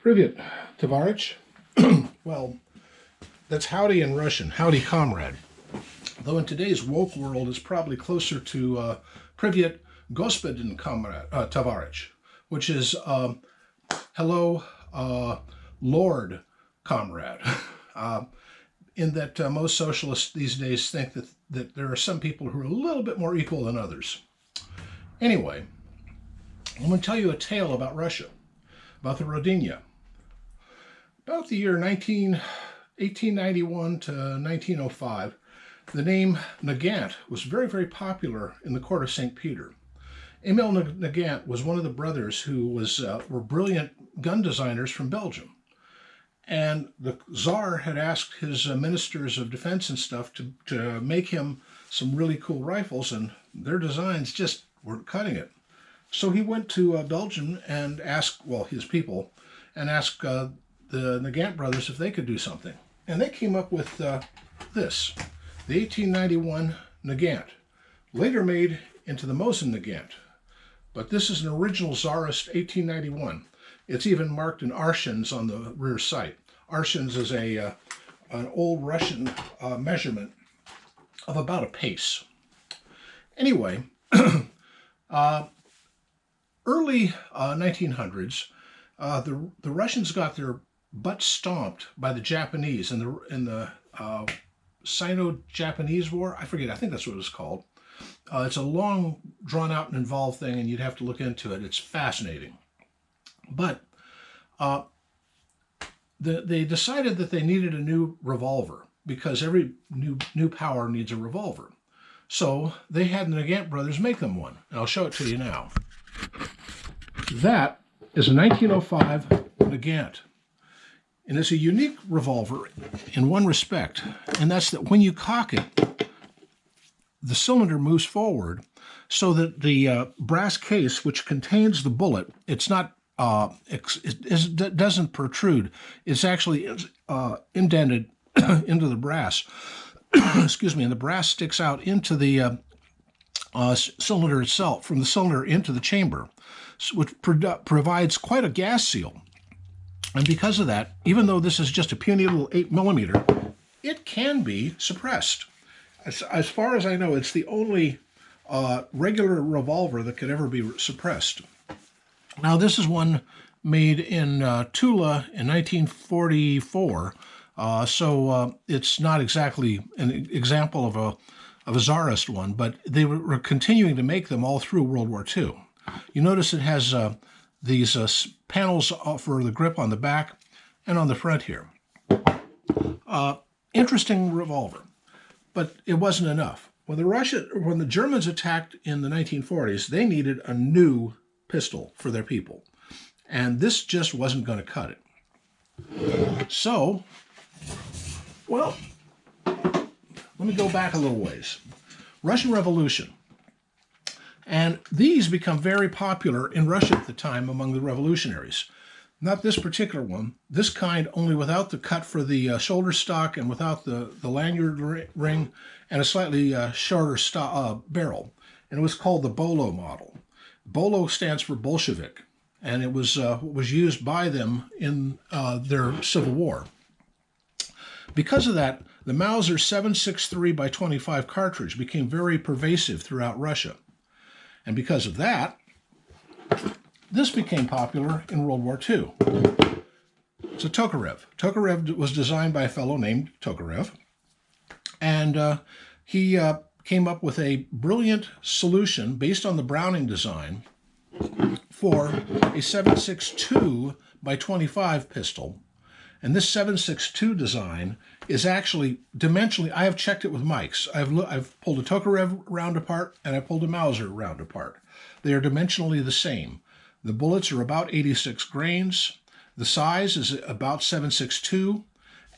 Privyet, tovarich. Well, that's howdy in Russian, howdy comrade. Though in today's woke world, it's probably closer to Privyet, господин comrade, tovarich, which is hello, Lord comrade. In that most socialists these days think that there are some people who are a little bit more equal than others. Anyway, I'm going to tell you a tale about Russia, about the Rodinya. About the year 1891 to 1905, the name Nagant was very, very popular in the court of St. Peter. Emil Nagant was one of the brothers who were brilliant gun designers from Belgium. And the Tsar had asked his ministers of defense and stuff to make him some really cool rifles, and their designs just weren't cutting it. So he went to Belgium and asked, well, his people, and asked the Nagant brothers if they could do something. And they came up with this, the 1891 Nagant, later made into the Mosin Nagant. But this is an original Tsarist 1891. It's even marked in Arshins on the rear sight. Arshins is an old Russian measurement of about a pace. Anyway, early 1900s, the Russians got their butt stomped by the Japanese in the Sino-Japanese War. I forget. I think that's what it was called. It's a long, drawn-out and involved thing, and you'd have to look into it. It's fascinating. But they decided that they needed a new revolver because every new power needs a revolver. So they had the Nagant brothers make them one, and I'll show it to you now. That is a 1905 Nagant, and it's a unique revolver in one respect, and that's that when you cock it, the cylinder moves forward so that the brass case, which contains the bullet, it's not it doesn't protrude. It's actually indented into the brass. Excuse me, and the brass sticks out into the cylinder itself, from the cylinder into the chamber, which provides quite a gas seal. And because of that, even though this is just a puny little 8mm, it can be suppressed. As far as I know, it's the only regular revolver that could ever be suppressed. Now, this is one made in Tula in 1944, so it's not exactly an example of a Tsarist one, but they were continuing to make them all through World War II. You notice it has these panels for the grip on the back and on the front here. Interesting revolver, but it wasn't enough. When the Germans attacked in the 1940s, they needed a new pistol for their people, and this just wasn't going to cut it. So, well, let me go back a little ways. Russian Revolution, and these become very popular in Russia at the time among the revolutionaries. Not this particular one, this kind only without the cut for the shoulder stock and without the lanyard ring and a slightly shorter barrel, and it was called the Bolo model. Bolo stands for Bolshevik, and it was used by them in their Civil War. Because of that, the Mauser 7.63 by 25 cartridge became very pervasive throughout Russia. And because of that, this became popular in World War II. It's a Tokarev. Tokarev was designed by a fellow named Tokarev, and he came up with a brilliant solution based on the Browning design for a 7.62 by 25 pistol. And this 7.62 design is actually dimensionally, I have checked it with mics. I've pulled a Tokarev round apart and I pulled a Mauser round apart. They are dimensionally the same. The bullets are about 86 grains. The size is about 7.62,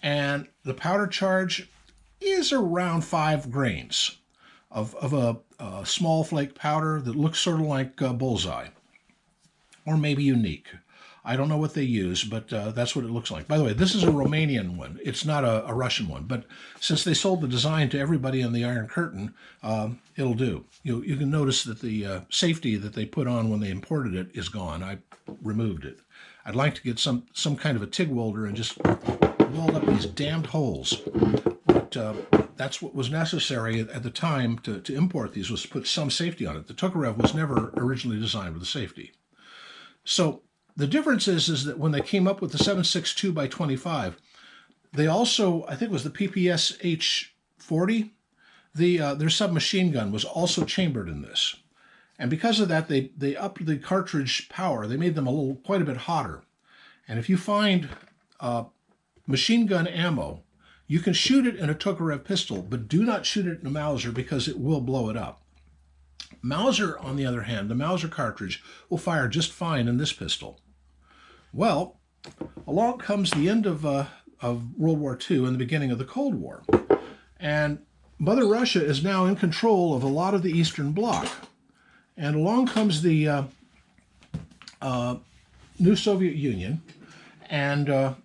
and the powder charge is around 5 grains of a small flake powder that looks sort of like bullseye, or maybe unique. I don't know what they use, but that's what it looks like. By the way, this is a Romanian one. It's not a Russian one, but since they sold the design to everybody in the Iron Curtain, it'll do. You can notice that the safety that they put on when they imported it is gone. I removed it. I'd like to get some kind of a TIG welder and just weld up these damned holes. But that's what was necessary at the time to import these, was to put some safety on it. The Tokarev was never originally designed with a safety. So the difference is that when they came up with the 7.62 by 25, they also, I think it was the PPS H40, their submachine gun was also chambered in this. And because of that, they upped the cartridge power. They made them quite a bit hotter. And if you find machine gun ammo, you can shoot it in a Tokarev pistol, but do not shoot it in a Mauser because it will blow it up. Mauser, on the other hand, the Mauser cartridge will fire just fine in this pistol. Well, along comes the end of World War II and the beginning of the Cold War. And Mother Russia is now in control of a lot of the Eastern Bloc. And along comes the new Soviet Union, and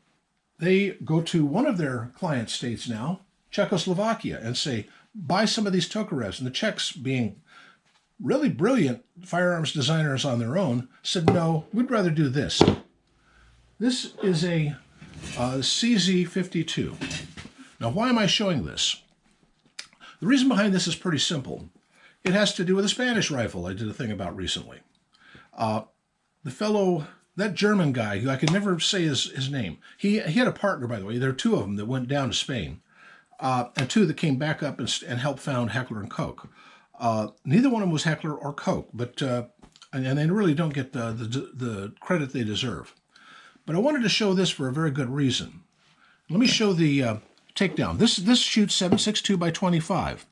they go to one of their client states now, Czechoslovakia, and say, buy some of these Tokarevs. And the Czechs, being really brilliant firearms designers on their own, said, no, we'd rather do this. This is a CZ52. Now, why am I showing this? The reason behind this is pretty simple. It has to do with a Spanish rifle I did a thing about recently. The fellow, that German guy, who I could never say his name, he had a partner, by the way. There are two of them that went down to Spain, and two that came back up and helped found Heckler & Koch. Neither one of them was Heckler or Koch, but and they really don't get the credit they deserve. But I wanted to show this for a very good reason. Let me show the takedown. This shoots 7.62 by 25.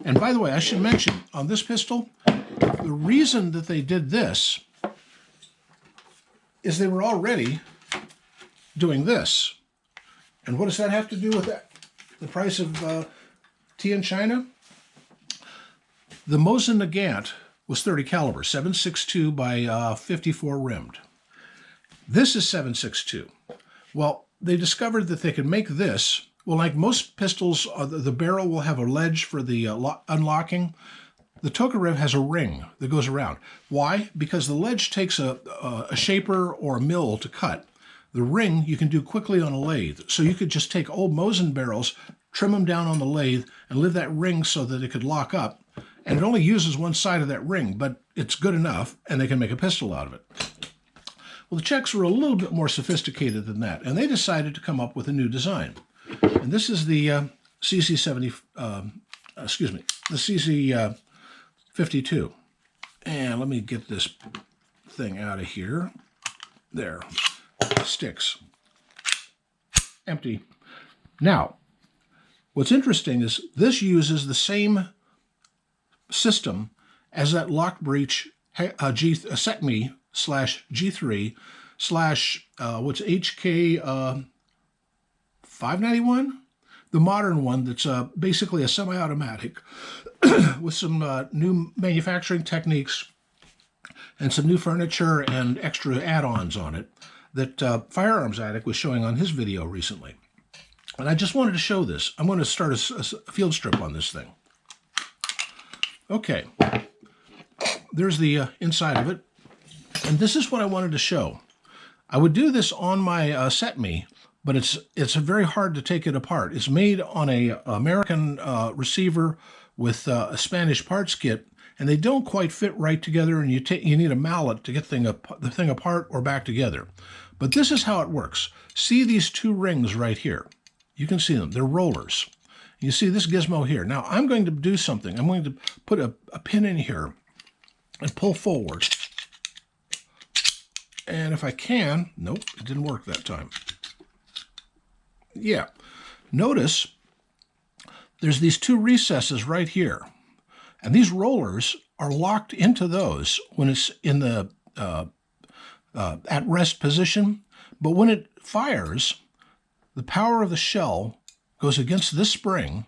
And by the way, I should mention, on this pistol, the reason that they did this is they were already doing this. And what does that have to do with that? The price of tea in China? The Mosin Nagant was 30 caliber, 7.62 by 54 rimmed. This is 7.62. Well, they discovered that they could make this. Well, like most pistols, the barrel will have a ledge for the unlocking. The Tokarev has a ring that goes around. Why? Because the ledge takes a shaper or a mill to cut. The ring you can do quickly on a lathe. So you could just take old Mosin barrels, trim them down on the lathe, and leave that ring so that it could lock up. And it only uses one side of that ring, but it's good enough, and they can make a pistol out of it. Well, the Czechs were a little bit more sophisticated than that, and they decided to come up with a new design. And this is the CZ52. And let me get this thing out of here. There. Sticks. Empty. Now, what's interesting is this uses the same system as that lock breech SECME /G3 what's HK 591, the modern one that's basically a semi-automatic with some new manufacturing techniques and some new furniture and extra add-ons on it that Firearms Addict was showing on his video recently. And I just wanted to show this. I'm going to start a field strip on this thing. Okay, there's the inside of it. And this is what I wanted to show. I would do this on my SECME, but it's very hard to take it apart. It's made on a American receiver with a Spanish parts kit, and they don't quite fit right together, and you need a mallet to get the thing apart or back together. But this is how it works. See these two rings right here. You can see them. They're rollers. You see this gizmo here. Now I'm going to do something. I'm going to put a pin in here and pull forward. And if I can, nope, it didn't work that time. Yeah, notice there's these two recesses right here. And these rollers are locked into those when it's in the at rest position. But when it fires, the power of the shell goes against this spring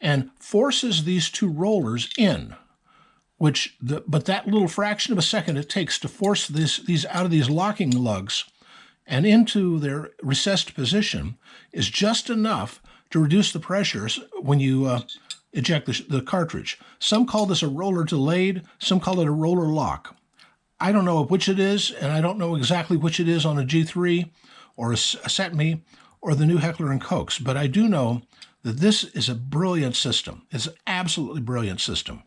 and forces these two rollers in. but that little fraction of a second it takes to force these out of these locking lugs and into their recessed position is just enough to reduce the pressures when you eject the cartridge. Some call this a roller delayed, some call it a roller lock. I don't know which it is, and I don't know exactly which it is on a G3 or a Setme or the new Heckler & Kochs, but I do know that this is a brilliant system. It's an absolutely brilliant system.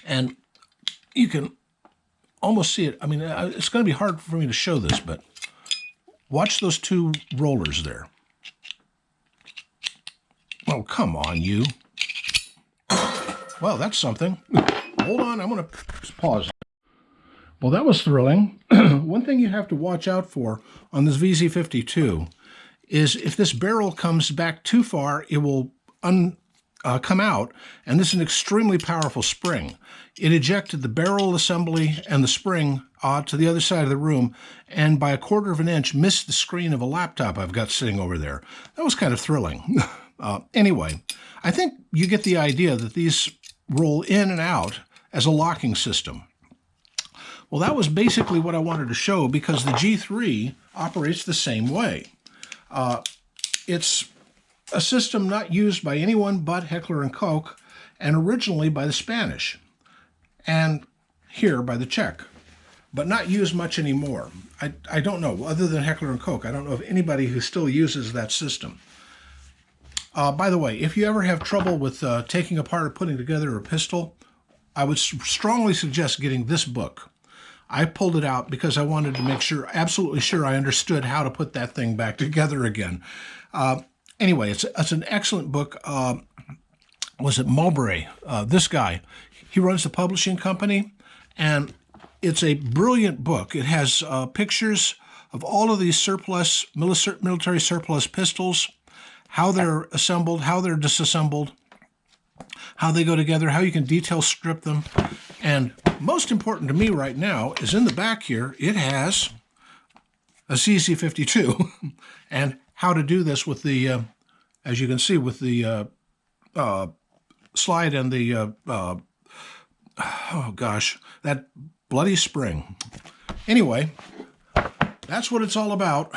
And you can almost see it. I mean, it's going to be hard for me to show this, but watch those two rollers there. Oh, come on, you. Well, that's something. Hold on, I'm going to pause. Well, that was thrilling. One thing you have to watch out for on this VZ52 is if this barrel comes back too far, it will come out, and this is an extremely powerful spring. It ejected the barrel assembly and the spring to the other side of the room, and by 1/4 of an inch missed the screen of a laptop I've got sitting over there. That was kind of thrilling. Anyway, I think you get the idea that these roll in and out as a locking system. Well, that was basically what I wanted to show, because the G3 operates the same way. It's a system not used by anyone but Heckler & Koch, and originally by the Spanish, and here by the Czech, but not used much anymore. I don't know, other than Heckler & Koch, I don't know of anybody who still uses that system. By the way, if you ever have trouble with taking apart or putting together a pistol, I would strongly suggest getting this book. I pulled it out because I wanted to make sure, absolutely sure, I understood how to put that thing back together again. Anyway, it's an excellent book. Was it Mowbray? This guy, he runs the publishing company, and it's a brilliant book. It has pictures of all of these surplus, military surplus pistols, how they're assembled, how they're disassembled, how they go together, how you can detail strip them. And most important to me right now is in the back here, it has a CC52 and how to do this with the, as you can see, with the slide and the, oh gosh, that bloody spring. Anyway, that's what it's all about.